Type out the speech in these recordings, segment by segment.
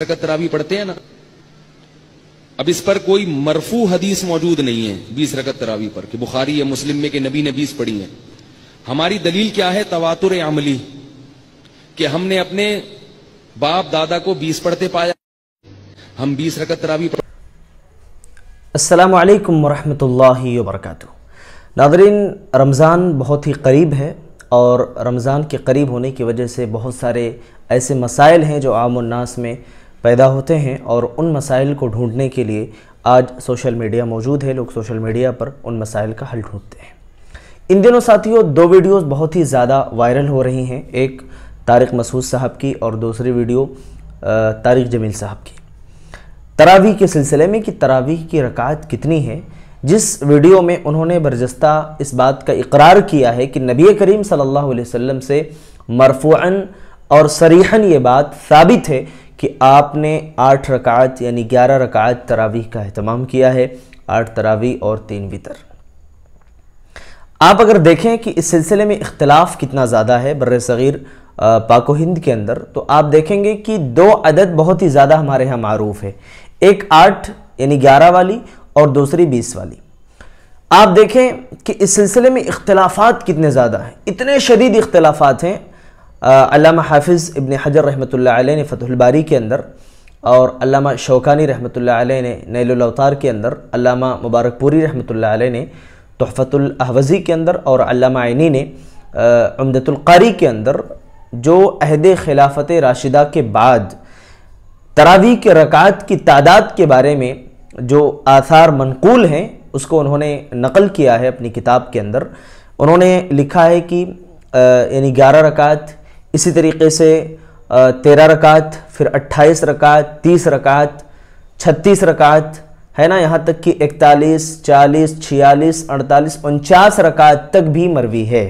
रकत तरावी पढ़ते हैं ना। अब इस पर कोई मरफू हदीस मौजूद नहीं है 20 रकत तरावी पर कि बुखारी या मुस्लिम में कि नबी ने 20 पढ़ी है। हमारी दलील क्या है? तवातुर अमली, कि हमने अपने बाप दादा को 20 पढ़ते पाया, हम 20 रकत तरावी पढ़। अस्सलामु अलैकुम वरहमतुल्लाहि वबरकातुहू। नाज़रीन, रमज़ान बहुत ही करीब है और रमज़ान के करीब होने की वजह से बहुत सारे ऐसे मसाइल हैं जो आम उन्नास में पैदा होते हैं और उन मसाइल को ढूंढने के लिए आज सोशल मीडिया मौजूद है। लोग सोशल मीडिया पर उन मसाइल का हल ढूंढते हैं। इन दिनों साथियों दो वीडियोस बहुत ही ज़्यादा वायरल हो रही हैं, एक तारिक मसूद साहब की और दूसरी वीडियो तारिक जमील साहब की, तरावी के सिलसिले में कि तरावी की रकात कितनी है। जिस वीडियो में उन्होंने बरजस्ता इस बात का इकरार किया है कि नबी करीम सल्लल्लाहु अलैहि वसल्लम से मरफूअन और सरीहन ये बात साबित है कि आपने 8 रकात यानी 11 रकात तरावी का एहतमाम किया है, 8 तरावी और 3 वितर। आप अगर देखें कि इस सिलसिले में इख्तिलाफ कितना ज़्यादा है बर्रे सगीर पाको हिंद के अंदर, तो आप देखेंगे कि 2 अदद बहुत ही ज़्यादा हमारे यहाँ मारूफ है, एक 8 यानी 11 वाली और दूसरी 20 वाली। आप देखें कि इस सिलसिले में इख्तिलाफात कितने ज़्यादा हैं, इतने शदीद इख्तिलाफात हैं। अल्लामा हाफिज़ इब्न हजर रहमतुल्लाह अलैह ने फतहुल बारी के अंदर और अल्लामा शौकानी रहमतुल्लाह अलैह ने नैलुल अवतार के अंदर, अल्लामा मुबारकपुरी रहमतुल्लाह अलैह ने तुहफ़तुल अहवज़ी के अंदर और अल्लामा ऐनी ने उम्दतुल क़ारी के अंदर जो अहद खिलाफत राशिदा के बाद तरावी के रकात की तादाद के बारे में जो आसार मनकूल हैं उसको उन्होंने नकल किया है अपनी किताब के अंदर। उन्होंने लिखा है कि यानी 11 रकात, इसी तरीके से 13 रकात, फिर 28 रकात, 30 रकात, 36 रकात है ना, यहाँ तक कि 41, 40, 46, 48, 49 रकात तक भी मरवी है।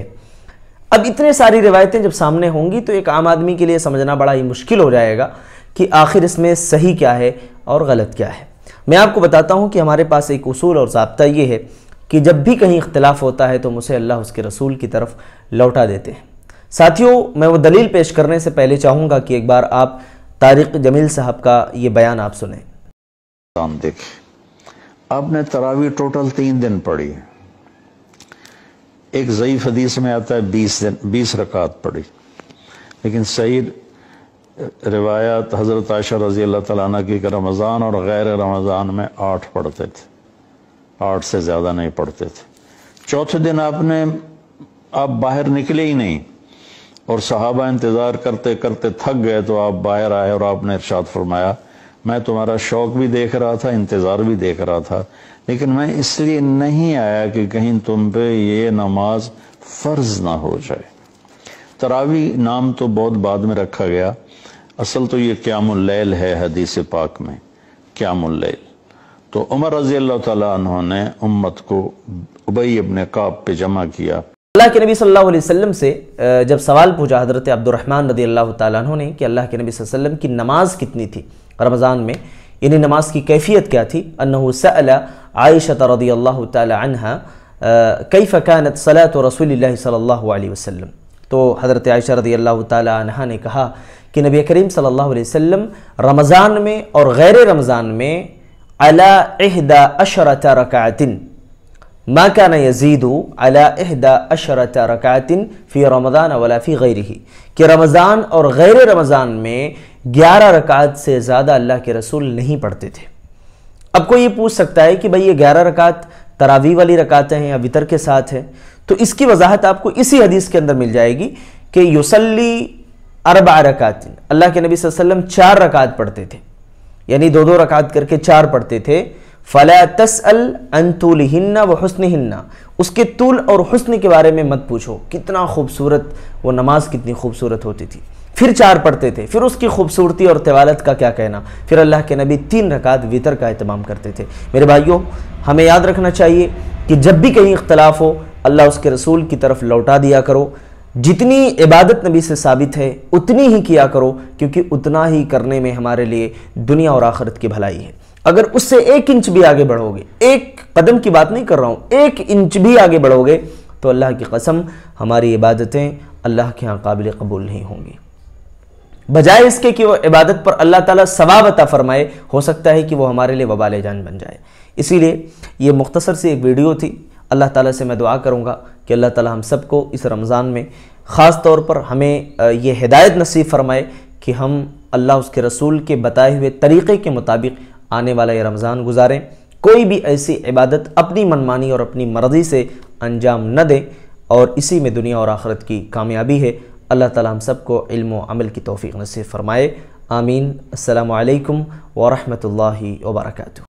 अब इतने सारी रिवायतें जब सामने होंगी तो एक आम आदमी के लिए समझना बड़ा ही मुश्किल हो जाएगा कि आखिर इसमें सही क्या है और गलत क्या है। मैं आपको बताता हूँ कि हमारे पास एक उसूल और ज़ाब्ता ये है कि जब भी कहीं इख्तिलाफ होता है तो उसे अल्लाह उसके रसूल की तरफ लौटा देते हैं। साथियों, मैं वो दलील पेश करने से पहले चाहूँगा कि एक बार आप तारिक जमील साहब का ये बयान आप सुने। देखें, आपने तरावी टोटल 3 दिन पढ़ी है। एक ज़ईफ़ हदीस में आता है 20 रकात पढ़ी, लेकिन सही रिवायत हज़रत आयशा रज़ी अल्लाह तआला अन्हा की कि रमज़ान और गैर रमज़ान में 8 पढ़ते थे, 8 से ज़्यादा नहीं पढ़ते थे। चौथे दिन आप बाहर निकले ही नहीं और सहाबा इंतज़ार करते करते थक गए तो आप बाहर आए और आपने इरशाद फरमाया, मैं तुम्हारा शौक़ भी देख रहा था, इंतज़ार भी देख रहा था, लेकिन मैं इसलिए नहीं आया कि कहीं तुम पे ये नमाज फ़र्ज़ ना हो जाए। तरावी नाम तो बहुत बाद में रखा गया, असल तो ये क़यामुल लैल है हदीस पाक में, क़यामुल लैल। तो उमर रज़ी अल्लाह तआला अन्हु ने उम्मत को उबई इब्न काब पे जमा किया। अल्लाह के नबी सल्लल्लाहु अलैहि वसल्लम से जब सवाल पूछा हज़रत अब्दुर्रहमान रज़ी अल्लाह तआला अन्हु ने कि अल्लाह के नबी सल्लल्लाहु अलैहि वसल्लम की नमाज कितनी थी रमज़ान में, यानी नमाज की कैफियत क्या थी। अन्नहु सअला आयशा रज़ियल्लाहु तआला अन्हा कैफ़ कानत सलातु रसूलिल्लाहि सल्लल्लाहु अलैहि वसल्लम। तो हज़रत आयशा रज़ियल्लाहु तआला अन्हा ने कहा कि नबी करीम सल्लल्लाहु अलैहि वसल्लम रमज़ान में और गैर रमज़ान में अला 11 रकातिन मा काना यज़ीदु अला 11 रकातिन फ़ी रमज़ान वला फ़ी गैरिही, कि रमज़ान और गैर रमज़ान में 11 रकात से ज़्यादा अल्लाह के रसूल नहीं पढ़ते थे। अब कोई ये पूछ सकता है कि भाई ये 11 रकात तरावी वाली रकातें हैं या वितर के साथ है, तो इसकी वजाहत आपको इसी हदीस के अंदर मिल जाएगी कि युसल्ली 4 रकातिन, अल्लाह के नबी सल्लल्लाहु अलैहि वसल्लम 4 रकात पढ़ते थे, यानी 2-2 रकात करके 4 पढ़ते थे। फला तसअल अन तूलिहिन्ना व हुस्निहिन्ना, उसके तूल और हुस्न के बारे में मत पूछो, कितना खूबसूरत वो नमाज कितनी खूबसूरत होती थी। फिर 4 पढ़ते थे, फिर उसकी खूबसूरती और तिलावत का क्या कहना। फिर अल्लाह के नबी 3 रकात वितर का एहतमाम करते थे। मेरे भाइयों, हमें याद रखना चाहिए कि जब भी कहीं इख्तिलाफ हो अल्लाह उसके रसूल की तरफ लौटा दिया करो। जितनी इबादत नबी से साबित है उतनी ही किया करो, क्योंकि उतना ही करने में हमारे लिए दुनिया और आखिरत की भलाई है। अगर उससे 1 इंच भी आगे बढ़ोगे, 1 कदम की बात नहीं कर रहा हूँ, 1 इंच भी आगे बढ़ोगे तो अल्लाह की कसम हमारी इबादतें अल्लाह के यहाँ काबिल कबूल नहीं होंगी। بجائے اس کے کہ وہ عبادت پر اللہ تعالیٰ ثواب عطا فرمائے، ہو سکتا ہے کہ وہ ہمارے لیے وبال جان بن جائے۔ اسی لیے یہ مختصر سی ایک ویڈیو تھی۔ اللہ تعالیٰ سے میں دعا کروں گا کہ اللہ تعالیٰ ہم سب کو اس رمضان میں خاص طور پر ہمیں یہ ہدایت نصیب فرمائے کہ ہم اللہ اس کے رسول کے بتائے ہوئے طریقے کے مطابق آنے والا یہ رمضان گزاریں، کوئی بھی ایسی عبادت اپنی منمانی اور اپنی مرضی سے انجام نہ دیں، اور اسی میں دنیا اور آخرت کی کامیابی ہے۔ اللہ تعالیٰ ہم سب کو علم و عمل کی توفیق نصیب فرمائے، آمین۔ السلام علیکم ورحمۃ اللہ وبرکاتہ۔